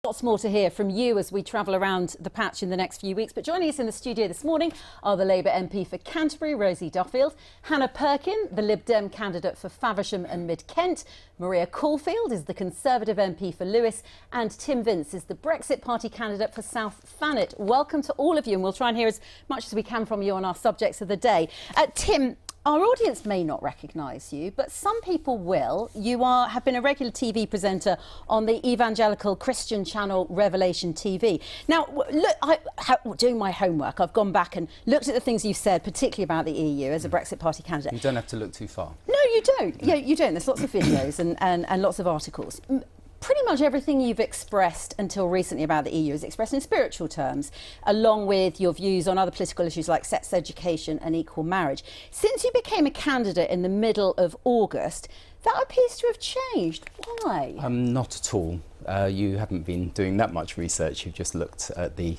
Lots more to hear from you as we travel around the patch in the next few weeks. But joining us in the studio this morning are the Labour MP for Canterbury, Rosie Duffield, Hannah Perkin, the Lib Dem candidate for Faversham and Mid-Kent, Maria Caulfield is the Conservative MP for Lewes, and Tim Vince is the Brexit Party candidate for South Thanet. Welcome to all of you, and we'll try and hear as much as we can from you on our subjects of the day. Tim, our audience may not recognise you, but some people will. You have been a regular TV presenter on the evangelical Christian channel Revelation TV. Now, look, doing my homework, I've gone back and looked at the things you've said, particularly about the EU as a Brexit Party candidate. You don't have to look too far. No, you don't. Yeah, you don't. There's lots of videos and lots of articles. Pretty much everything you've expressed until recently about the EU is expressed in spiritual terms, along with your views on other political issues like sex education and equal marriage. Since you became a candidate in the middle of August, that appears to have changed. Why? Not at all. You haven't been doing that much research. You've just looked at the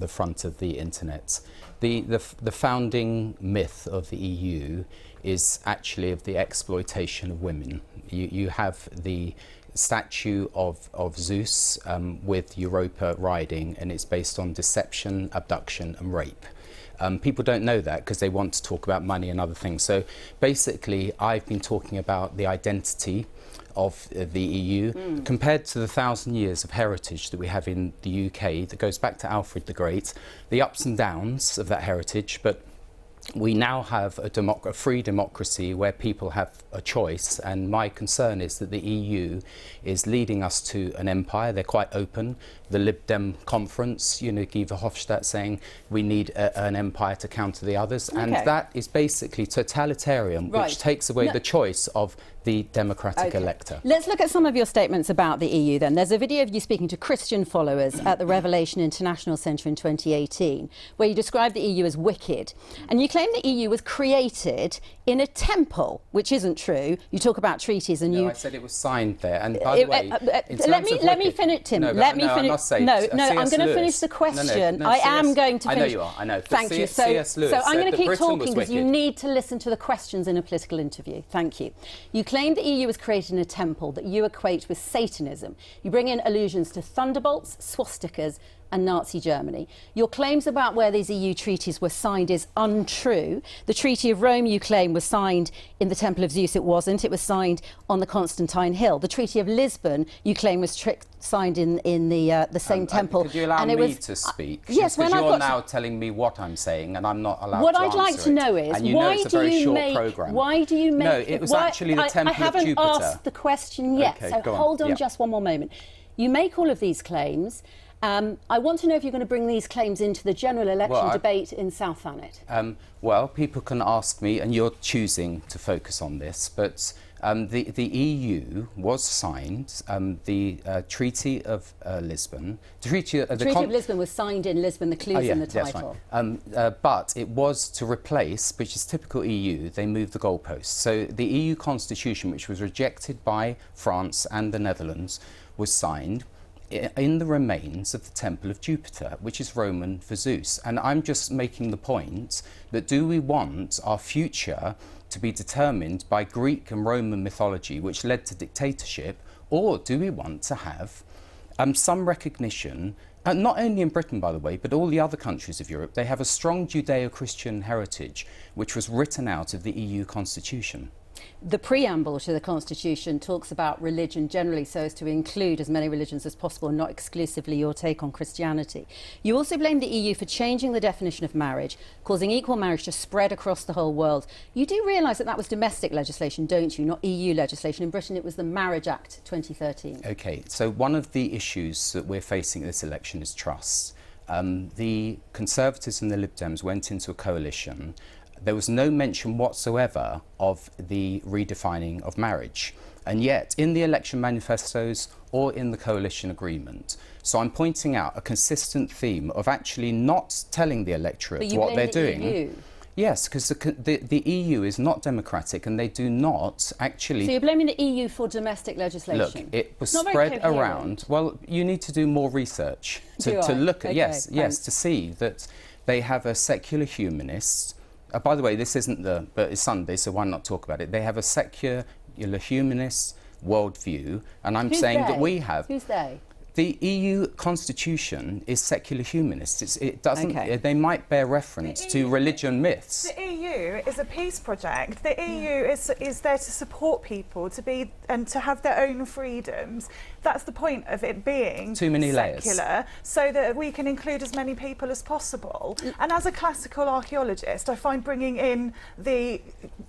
front of the internet. The founding myth of the EU is actually of the exploitation of women. You have the statue of Zeus with Europa riding, and it's based on deception, abduction and rape. People don't know that because they want to talk about money and other things. So basically I've been talking about the identity of the EU compared to the 1,000 years of heritage that we have in the UK that goes back to Alfred the Great, the ups and downs of that heritage. But we now have a free democracy where people have a choice, and my concern is that the EU is leading us to an empire. They're quite open. The Lib Dem conference, you know, Guy Verhofstadt saying we need an empire to counter the others, and that is basically totalitarian, which takes away the choice of the democratic elector. Let's look at some of your statements about the EU then. There's a video of you speaking to Christian followers at the Revelation International Centre in 2018, where you described the EU as wicked, and you claim the EU was created in a temple, which isn't true. You talk about treaties and I said it was signed there, and by the way, let me finish, Tim. No, let me finish. Say, no, I'm going to finish the question. I am going to finish. I know you are. I know. Thank you. So I'm going to keep talking because you need to listen to the questions in a political interview. Thank you. You claim the EU was created in a temple that you equate with Satanism. You bring in allusions to thunderbolts, swastikas and Nazi Germany. Your claims about where these EU treaties were signed is untrue. The Treaty of Rome, you claim, was signed in the Temple of Zeus. It wasn't. It was signed on the Constantine Hill. The Treaty of Lisbon, you claim, was signed in the same temple. Could you allow me to speak? Yes, because you're now telling me what I'm saying, and I'm not allowed what to I'd like to know is, and you know it's a very short programme. Why do you make... No, it was actually the Temple of Jupiter. I haven't asked the question yet, Okay, so hold on just one more moment. You make all of these claims. I want to know if you're going to bring these claims into the general election debate in South Thanet. Well, people can ask me, and you're choosing to focus on this, but the EU was signed, the Treaty of Lisbon. The Treaty of Lisbon was signed in Lisbon, the clue's in the title. Right. But it was to replace, which is typical EU, they moved the goalposts. So the EU constitution, which was rejected by France and the Netherlands, was signed in the remains of the Temple of Jupiter, which is Roman for Zeus. And I'm just making the point that do we want our future to be determined by Greek and Roman mythology, which led to dictatorship, or do we want to have some recognition, not only in Britain, by the way, but all the other countries of Europe? They have a strong Judeo-Christian heritage, which was written out of the EU constitution. The preamble to the Constitution talks about religion generally so as to include as many religions as possible, and not exclusively your take on Christianity. You also blame the EU for changing the definition of marriage, causing equal marriage to spread across the whole world. You do realise that that was domestic legislation, don't you, not EU legislation? In Britain it was the Marriage Act 2013. OK, so one of the issues that we're facing in this election is trust. The Conservatives and the Lib Dems went into a coalition. There was no mention whatsoever of the redefining of marriage, and yet in the election manifestos or in the coalition agreement. So I'm pointing out a consistent theme of actually not telling the electorate what they're doing. EU. Yes, because the EU is not democratic, and they do not actually... So you're blaming the EU for domestic legislation? Look, it was spread around... Well, you need to do more research to look at... Yes, to see that they have a secular humanist... by the way, this isn't but it's Sunday, so why not talk about it? They have a secular humanist worldview, and I'm saying that we have... Who's they? The EU constitution is secular humanist. It doesn't. Okay. They might bear reference to religion myths. The EU is a peace project. The EU is there to support people to be and to have their own freedoms. That's the point of it being Too many secular, layers. so that we can include as many people as possible. And as a classical archaeologist, I find bringing in the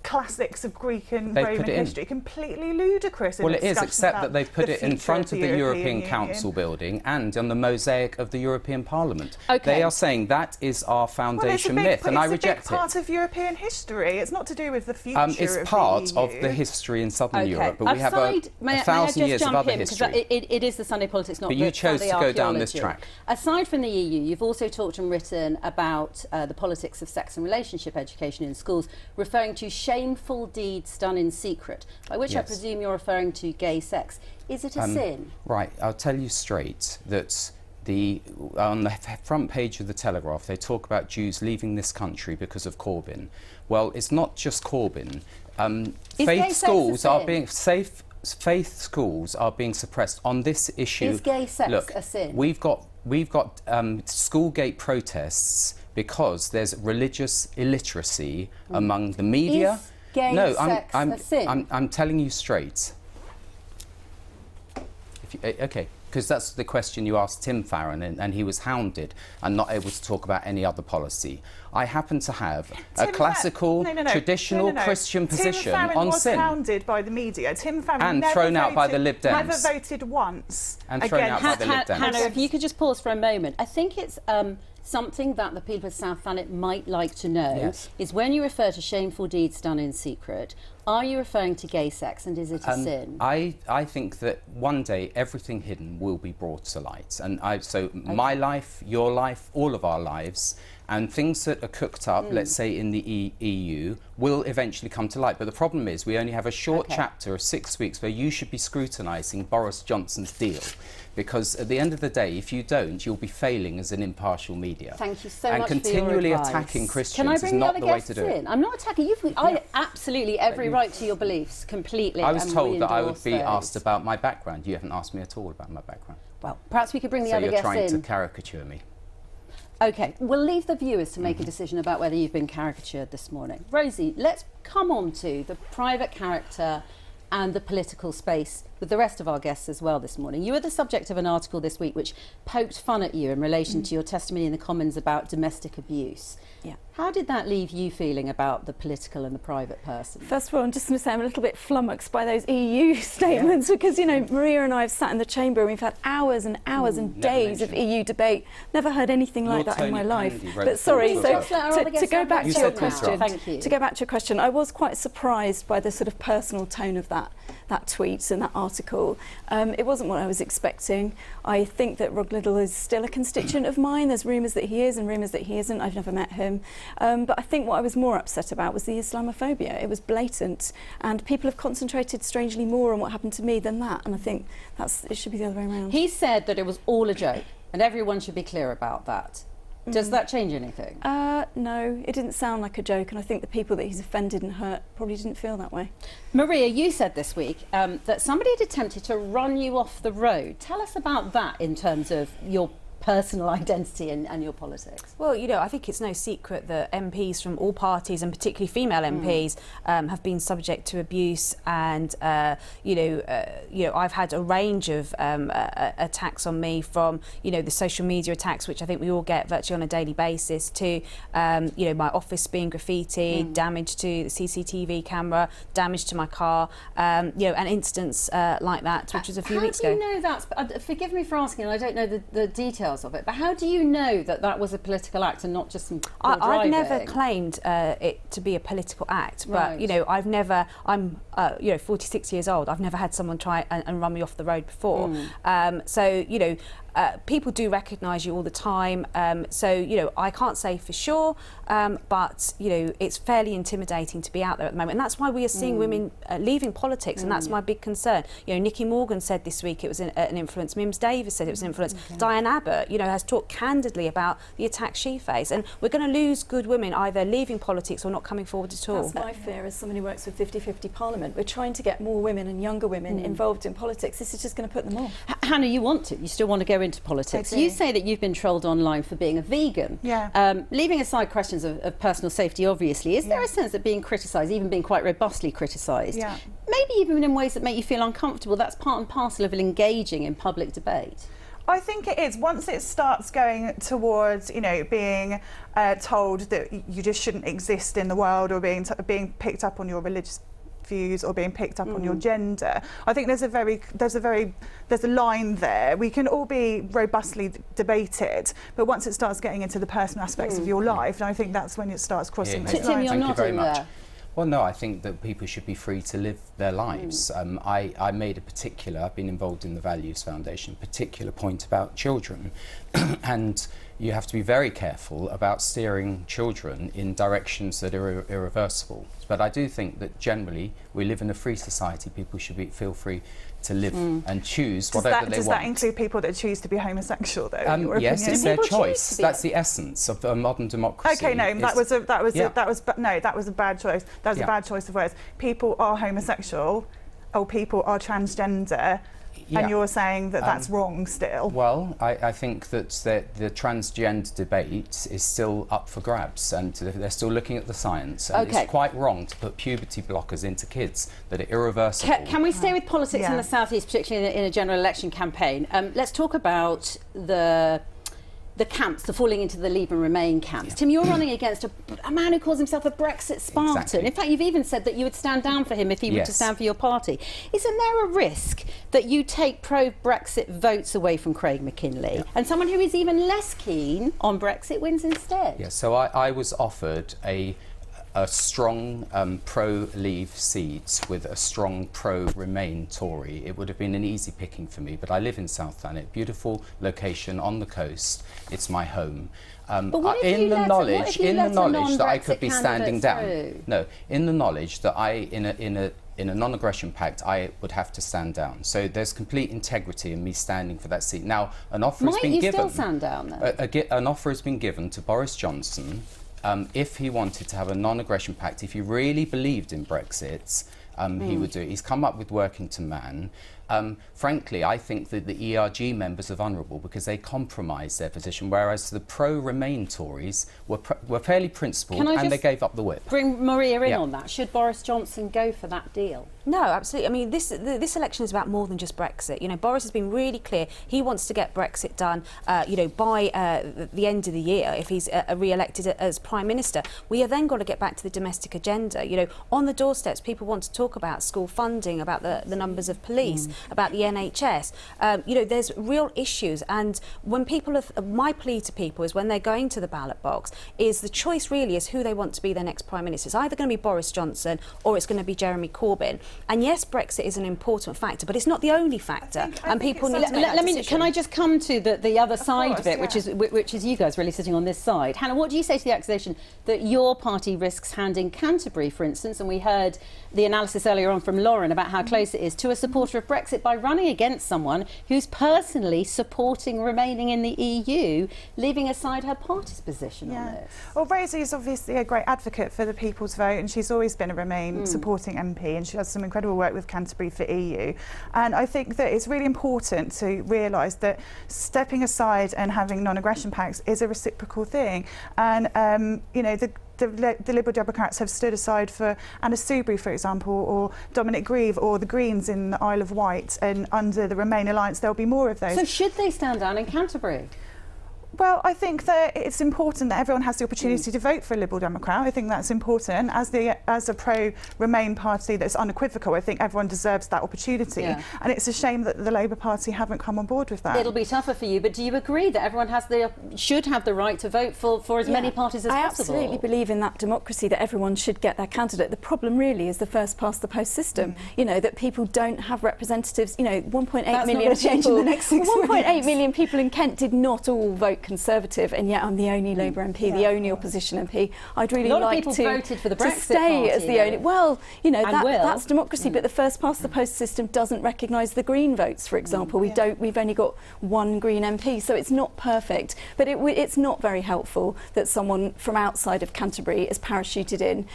classics of Greek and They've Roman put it in. history completely ludicrous. In Well, it is, discussion except about that they've put the it in future front of the European Union. Council building and on the mosaic of the European Parliament. Okay. They are saying that is our foundation myth, and I reject It's a big part of European history. It's not to do with the future It's of part the EU. of the history in Southern Europe, but we have Aside, may I 1,000 just years of jump other in, because history. it is the Sunday politics, not But you the chose Sunday to go down this archaeology. track. Aside from the EU, you've also talked and written about the politics of sex and relationship education in schools, referring to shameful deeds done in secret, by which I Yes. presume you're referring to gay sex. Is it a sin? Right, I'll tell you straight that on the front page of the Telegraph they talk about Jews leaving this country because of Corbyn. Well, it's not just Corbyn. gay Faith sex schools a are sin? being faith schools are being suppressed on this issue. Is gay sex Look, a sin? We've got schoolgate protests because there's religious illiteracy among the media. Is gay no, sex a sin? I'm telling you straight. Okay, because that's the question you asked Tim Farron, and he was hounded and not able to talk about any other policy. I happen to have a classical, traditional Christian position Tim Farron on was sin. hounded by the media. Tim Farron And never thrown out by the Lib Dems. Never voted once. And thrown out by against- the Lib Dems. Hannah, if you could just pause for a moment. I think it's something that the people of South Thanet might like to know Yes. is when you refer to shameful deeds done in secret, are you referring to gay sex, and is it a sin? I think that one day everything hidden will be brought to light. And my life, your life, all of our lives, and things that are cooked up, let's say in the EU, will eventually come to light. But the problem is we only have a short chapter of 6 weeks where you should be scrutinising Boris Johnson's deal. Because at the end of the day, if you don't, you'll be failing as an impartial media. Thank you so and much for your continually advice. attacking Can I Christians bring is the not other the way guests to do it. in? I'm not attacking you. I absolutely every right to your beliefs, completely. I was and told we that I would endorse be those. asked about my background. You haven't asked me at all about my background. Well, perhaps we could bring the So other you're guests trying in. to caricature me. OK, we'll leave the viewers to make a decision about whether you've been caricatured this morning. Rosie, let's come on to the private character and the political space with the rest of our guests as well this morning. You were the subject of an article this week which poked fun at you in relation to your testimony in the Commons about domestic abuse. Yeah. How did that leave you feeling about the political and the private person? First of all, I'm just going to say I'm a little bit flummoxed by those EU statements because, you know, Maria and I have sat in the chamber and we've had hours and hours and days of EU debate. Never heard anything like that in my life. But sorry, so to go back to your question, to go back to your question, I was quite surprised by the sort of personal tone of that tweet and that article. It wasn't what I was expecting. I think that Rog Liddell is still a constituent of mine. There's rumours that he is and rumours that he isn't. I've never met him. But I think what I was more upset about was the Islamophobia. It was blatant, and people have concentrated strangely more on what happened to me than that. And I think it should be the other way around. He said that it was all a joke, and everyone should be clear about that. Does that change anything? No, it didn't sound like a joke, and I think the people that he's offended and hurt probably didn't feel that way. Maria, you said this week that somebody had attempted to run you off the road. Tell us about that in terms of your personal identity and your politics. Well, you know, I think it's no secret that MPs from all parties, and particularly female MPs, have been subject to abuse, and I've had a range of attacks on me, from the social media attacks, which I think we all get virtually on a daily basis, to my office being graffitied, damage to the CCTV camera, damage to my car, an instance like that, which was a few weeks ago. How do you know that? Forgive me for asking, I don't know the details of it, but how do you know that was a political act and not just some poor driving? I've never claimed it to be a political act, but I've never. I'm 46 years old. I've never had someone try and run me off the road before. People do recognise you all the time, I can't say for sure, but it's fairly intimidating to be out there at the moment, and that's why we are seeing women leaving politics, and that's my big concern. Nicky Morgan said this week it was an influence. Mims Davis said it was an influence. Diane Abbott you know, has talked candidly about the attacks she faced. And we're going to lose good women either leaving politics or not coming forward at all. That's my fear as someone who works with 50-50 Parliament. We're trying to get more women and younger women involved in politics. This is just going to put them off. Hannah, you want to. You still want to go into politics. You say that you've been trolled online for being a vegan. Yeah. Leaving aside questions of personal safety, obviously, is there a sense that being criticised, even being quite robustly criticised, maybe even in ways that make you feel uncomfortable, that's part and parcel of engaging in public debate? I think it is. Once it starts going towards, you know, being told that you just shouldn't exist in the world, or being picked up on your religious views, or being picked up on your gender, I think there's a line there. We can all be robustly debated, but once it starts getting into the personal aspects of your life, and I think that's when it starts crossing those lines. Tim, you're Thank you very nodding much. there. Well, no, I think that people should be free to live their lives. I made a particular, I've been involved in the Values Foundation, particular point about children. And you have to be very careful about steering children in directions that are irreversible. But I do think that generally we live in a free society. People should feel free to live and choose whatever they want. Does that include people that choose to be homosexual, though? Yes, it's their choice. That's the essence of a modern democracy. Okay, no, that was a bad choice. That was a bad choice of words. People are homosexual, or people are transgender. And you're saying that that's wrong still? Well, I think that the transgender debate is still up for grabs, and they're still looking at the science. And it's quite wrong to put puberty blockers into kids that are irreversible. Can we stay with politics in the South East, particularly in a general election campaign? Let's talk about the camps, the falling into the Leave and Remain camps. Tim, you're running against a man who calls himself a Brexit Spartan. Exactly. In fact, you've even said that you would stand down for him if he were to stand for your party. Isn't there a risk that you take pro-Brexit votes away from Craig McKinley and someone who is even less keen on Brexit wins instead? Yeah, so I was offered a strong pro-Leave seat with a strong pro-Remain Tory. It would have been an easy picking for me, but I live in South Thanet, beautiful location on the coast. It's my home. In the knowledge that I could be standing down. No, in the knowledge that in a non-aggression pact, I would have to stand down. So there's complete integrity in me standing for that seat. Now, an offer has been given. Might you still stand down then? An offer has been given to Boris Johnson. If he wanted to have a non-aggression pact, if he really believed in Brexit, he would do it. He's come up with Workington Man. Frankly, I think that the ERG members are vulnerable because they compromised their position, whereas the pro-Remain Tories were fairly principled and they gave up the whip. Bring Maria in on that. Should Boris Johnson go for that deal? No, absolutely. I mean, this election is about more than just Brexit. You know, Boris has been really clear. He wants to get Brexit done, you know, by the end of the year if he's re-elected as Prime Minister. We have then got to get back to the domestic agenda. You know, on the doorsteps, people want to talk about school funding, about the numbers of police, about the NHS. You know, there's real issues. And when my plea to people is when they're going to the ballot box is the choice really is who they want to be their next Prime Minister. It's either going to be Boris Johnson or it's going to be Jeremy Corbyn. And yes, Brexit is an important factor, but it's not the only factor. And people need to make that decision. Can I just come to the other side of it, which is you guys really sitting on this side? Hannah, what do you say to the accusation that your party risks handing Canterbury, for instance, and we heard the analysis earlier on from Lauren about how close it is to a supporter of Brexit by running against someone who's personally supporting remaining in the EU, leaving aside her party's position on this? Well, Rosie is obviously a great advocate for the people's vote, and she's always been a Remain supporting MP, and she does some incredible work with Canterbury for EU. And I think that it's really important to realise that stepping aside and having non-aggression pacts is a reciprocal thing. And, you know, the Liberal Democrats have stood aside for Anna Soubry, for example, or Dominic Grieve, or the Greens in the Isle of Wight, and under the Remain Alliance there'll be more of those. So should they stand down in Canterbury? Well, I think that it's important that everyone has the opportunity to vote for a Liberal Democrat. I think that's important. As a pro-Remain party that's unequivocal, I think everyone deserves that opportunity. And it's a shame that the Labour Party haven't come on board with that. It'll be tougher for you, but do you agree that everyone should have the right to vote for as many parties as possible? I absolutely believe in that democracy, that everyone should get their candidate. The problem really is the first past the post system. You know, that people don't have representatives. You know, 1.8 million people. 1.8 million people in Kent did not all vote Conservative, and yet I'm the only Labour MP, the only opposition MP. I'd really a lot like of people to, voted for the Brexit stay party, as the though. only. Well, you know, And that's democracy. But the first past the post system doesn't recognise the Green votes, for example. We've only got one Green MP, so it's not perfect. But it's not very helpful that someone from outside of Canterbury is parachuted in,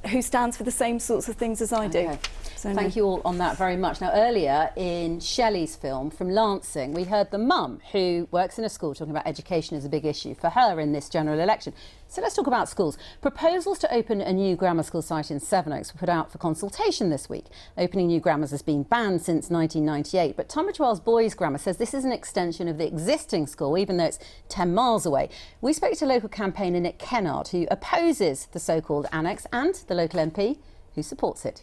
who stands for the same sorts of things as I do. Okay. So Thank you all on that very much. Now, earlier in Shelley's film from Lancing, we heard the mum who works in a school talking about education as a big issue for her in this general election. So let's talk about schools. Proposals to open a new grammar school site in Sevenoaks were put out for consultation this week. Opening new grammars has been banned since 1998, but Tunbridge Wells Boys Grammar says this is an extension of the existing school, even though it's 10 miles away. We spoke to local campaigner Nick Kennard, who opposes the so-called annex, and the local MP who supports it.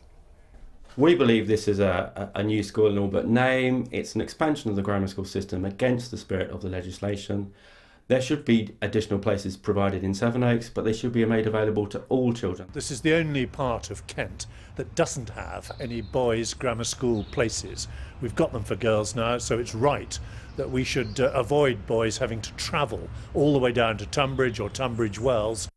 We believe this is a new school in all but name. It's an expansion of the grammar school system against the spirit of the legislation. There should be additional places provided in Sevenoaks, but they should be made available to all children. This is the only part of Kent that doesn't have any boys' grammar school places. We've got them for girls now, so it's right that we should avoid boys having to travel all the way down to Tunbridge or Tunbridge Wells.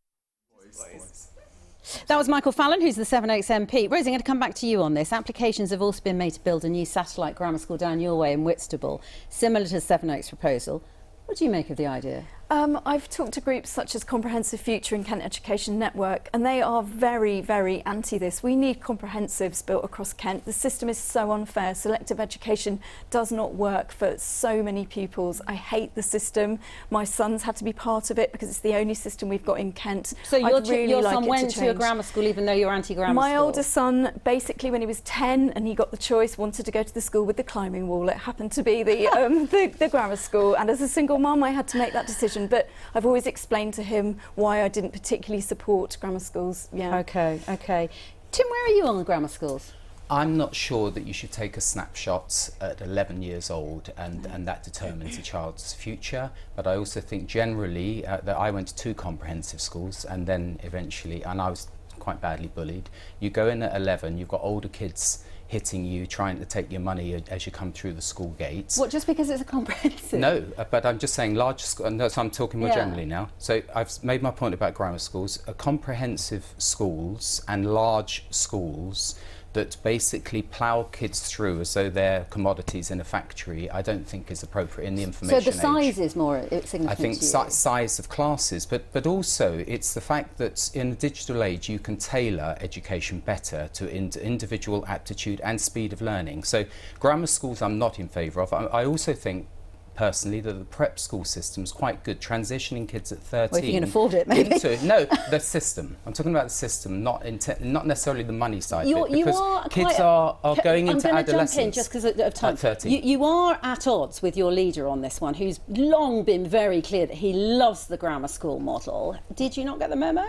That was Michael Fallon, who's the Sevenoaks MP. Rosie, I'm going to come back to you on this. Applications have also been made to build a new satellite grammar school down your way in Whitstable, similar to the Sevenoaks proposal. What do you make of the idea? I've talked to groups such as Comprehensive Future and Kent Education Network, and they are very, very anti this. We need comprehensives built across Kent. The system is so unfair. Selective education does not work for so many pupils. I hate the system. My son's had to be part of it because it's the only system we've got in Kent. So your son went to a grammar school even though you're anti-grammar school? My oldest son, basically when he was 10 and he got the choice, wanted to go to the school with the climbing wall. It happened to be the grammar school, and as a single mum I had to make that decision. But I've always explained to him why I didn't particularly support grammar schools. Yeah. OK. Tim, where are you on the grammar schools? I'm not sure that you should take a snapshot at 11 years old and that determines a child's future. But I also think generally that I went to 2 comprehensive schools and then eventually, and I was quite badly bullied. You go in at 11, you've got older kids hitting you, trying to take your money as you come through the school gates. What, just because it's a comprehensive? No, but I'm just saying large school, no, so I'm talking more generally now. So I've made my point about grammar schools. Comprehensive schools and large schools that basically plough kids through as though they're commodities in a factory, I don't think is appropriate in the information age. So the size is more significant I think to you? Size of classes, but also it's the fact that in the digital age you can tailor education better to individual aptitude and speed of learning. So grammar schools I'm not in favour of. I also think personally that the prep school system is quite good, transitioning kids at 13. Well, if you can afford it, maybe. No, the system. I'm talking about the system, not necessarily the money side of it. You Because are kids are going into I'm adolescence. Jump in just because of time. At 13. You are at odds with your leader on this one, who's long been very clear that he loves the grammar school model. Did you not get the memo?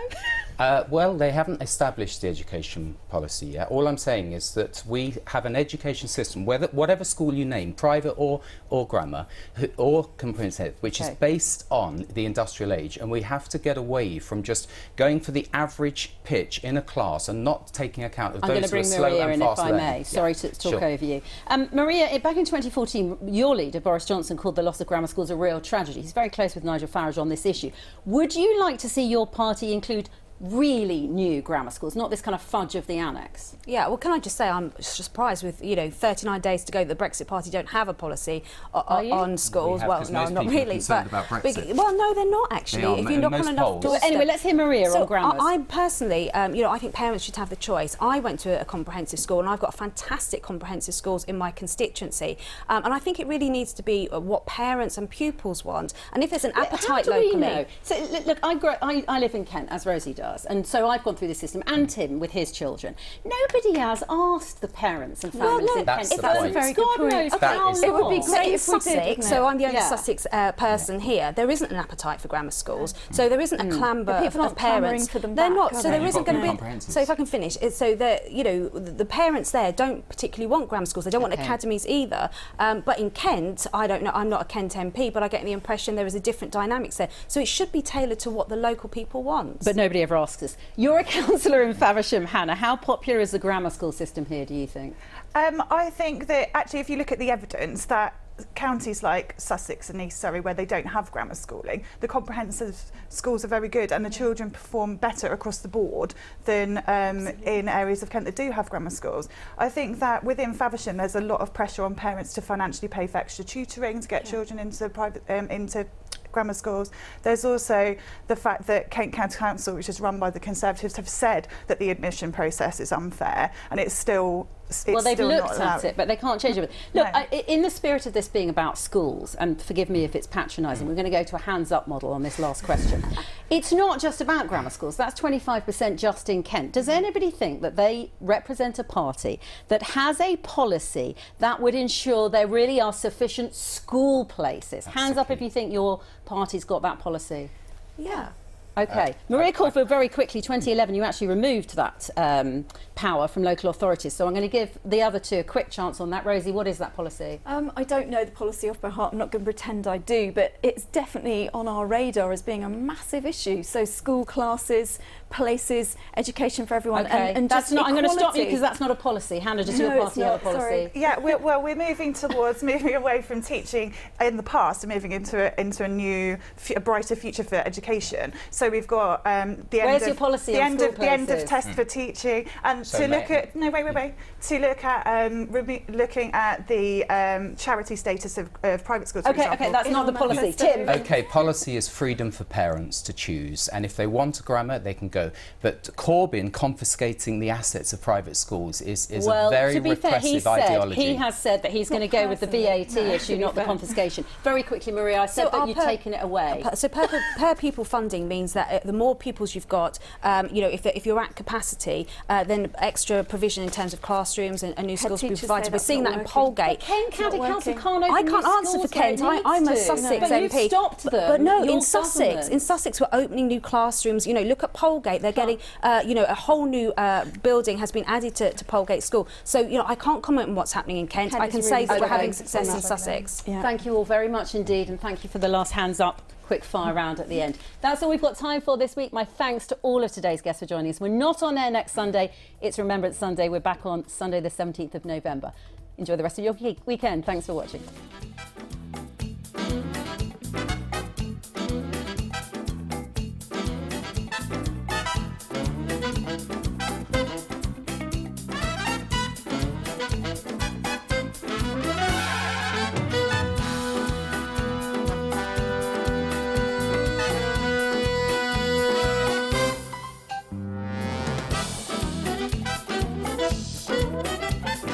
Well, they haven't established the education policy yet. All I'm saying is that we have an education system, whatever school you name, private or grammar, or comprehensive, which is based on the industrial age, and we have to get away from just going for the average pitch in a class and not taking account of those who are slow and fast learning. I'm going to bring Maria in, if I may. Sorry to talk over you. Maria, back in 2014, your leader, Boris Johnson, called the loss of grammar schools a real tragedy. He's very close with Nigel Farage on this issue. Would you like to see your party include really new grammar schools, not this kind of fudge of the annex? Yeah, well, can I just say I'm surprised with 39 days to go that the Brexit Party don't have a policy on schools. Well, no, not really. But about Brexit. well, no, they're not actually. They are, if you knock on enough doors. Anyway, let's hear Maria on grammars. I personally, I think parents should have the choice. I went to a comprehensive school, and I've got fantastic comprehensive schools in my constituency, and I think it really needs to be what parents and pupils want. And if there's an appetite How do locally, we know? So look, I live in Kent, as Rosie does. And so I've gone through the system, and Tim with his children. Nobody has asked the parents and families in that's Kent. the point. That's a very good point. It would be great in if we did, Sussex, wouldn't so it? I'm the only Sussex person here. There isn't an appetite for grammar schools, so there isn't a clamber People of aren't clamouring parents. for them They're back, not. are So they? there isn't going to be. comprehensive. So if I can finish, so the parents there don't particularly want grammar schools. They don't want academies either. But in Kent, I don't know. I'm not a Kent MP, but I get the impression there is a different dynamics there. So it should be tailored to what the local people want. But nobody ever asks us. You're a councillor in Faversham, Hannah. How popular is the grammar school system here, do you think? I think that actually if you look at the evidence that counties like Sussex and East Surrey, where they don't have grammar schooling, the comprehensive schools are very good and the children perform better across the board than in areas of Kent that do have grammar schools. I think that within Faversham there's a lot of pressure on parents to financially pay for extra tutoring to get children into private into grammar schools. There's also the fact that Kent County Council, which is run by the Conservatives, have said that the admission process is unfair, and it's still well, they've still looked not at it, but they can't change it. Look, No. in the spirit of this being about schools, and forgive me if it's patronising, we're going to go to a hands-up model on this last question. It's not just about grammar schools. That's 25% just in Kent. Does anybody think that they represent a party that has a policy that would ensure there really are sufficient school places? Hands up if you think your party's got that policy. Yeah. OK. Maria Caulfield, very quickly, 2011, you actually removed that power from local authorities. So I'm going to give the other two a quick chance on that. Rosie, what is that policy? I don't know the policy off by heart. I'm not going to pretend I do, but it's definitely on our radar as being a massive issue. So school classes, places, education for everyone, Okay, and that's just not. I'm going to stop you equality. because that's not a policy. Hannah, does No, your it's party have a not, policy? sorry. Yeah, we're moving away from teaching in the past and moving into a new, a brighter future for education. So we've got the Where's end your of policy the on end school of the end of places? test for teaching, and So to look may- at to look at looking at the charity status of private schools. For Okay, example. okay, that's not the policy. Tim. Okay, policy is freedom for parents to choose, and if they want a grammar, they can go. But Corbyn confiscating the assets of private schools is Well, a very to be fair, repressive ideology. he has said that he's going to go with the VAT personally, issue, to be not the fair. confiscation. Very quickly, Maria, I said So that our you'd per- taken it away. So per pupil funding means that the more pupils you've got, if you're at capacity, then extra provision in terms of classrooms and new schools will be teachers say provided. We're that's seeing not that in working. Polegate. Kent County not Council working. can't open I can't new answer for schools where it Kent. needs I'm a to. Sussex But MP. you've stopped them. But no, Your in Sussex, government. we're opening new classrooms. Look at Polegate. They're getting, a whole new building has been added to Polegate School. So, I can't comment on what's happening in Kent. Kent I is can really say that we're struggling having success on in that. Sussex. Yeah. Thank you all very much indeed, and thank you for the last hands up quick fire round at the end. That's all we've got time for this week. My thanks to all of today's guests for joining us. We're not on air next Sunday. It's Remembrance Sunday. We're back on Sunday the 17th of November. Enjoy the rest of your weekend. Thanks for watching.